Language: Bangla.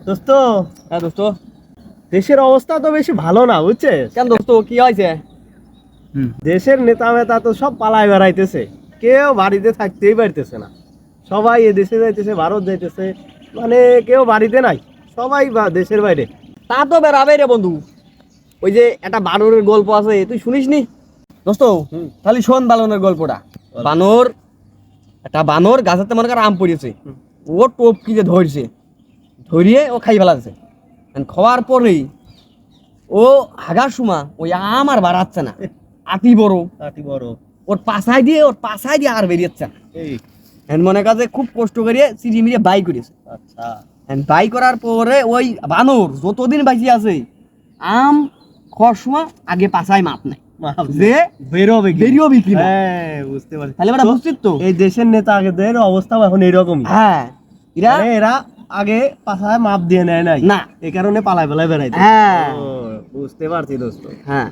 দোস্ত, হ্যাঁ দোস্ত। দেশের অবস্থা তো বেশি ভালো না, বুঝছে? কেন দোস্ত, কি হয়েছে? দেশের নেতা মেতা তো সব পালায় বেড়াইতেছে, কেউ বাড়িতে থাকতেই পারতেছে না। সবাই এদেশে যাইতেছে, ভারত যাইতেছে, মানে কেউ বাড়িতে নাই, সবাই দেশের বাইরে। তা তো বেড়াবে রে বন্ধু। ওই যে একটা বানরের গল্প আছে, তুই শুনিস নি দোস্ত? তাহলে শোন বানরের গল্পটা। বানর, একটা বানর গাছেতে মনে কর আম পড়েছে, ও টপকি যে ধরছে, ধরিয়ে ও খাই ফেলাচ্ছে। খাওয়ার পরেই ও হাগার সময় ওই আম আর বাড়াচ্ছে না, আতি বড়, আটি বড়। ওর পাশায় দিয়ে আর বেরিয়েছে না। এই মনে কাজে খুব কষ্ট করিয়ে চিড়ি মিড়িয়ে বাই করেছে। আচ্ছা, বাই করার পরে ওই বানর যতদিন বাঁচি আছে আম খাওয়ার সময় আগে পাশায় মাপ নাই, যে বেরোবে বেরিয়েও কি না। হ্যাঁ, বুঝতে পারছি। তাহলে এবার বুঝছিস তো এই দেশের নেতা আগেদের অবস্থাও এখন এরকমই। হ্যাঁ, এরা মানে এরা আগে পাশায় মাপ দিয়ে নেয় নাই না, এই কারণে পালায় পালায় বেড়াইতে। হ্যাঁ ও, বুঝতে পারছি দোস্ত। হ্যাঁ।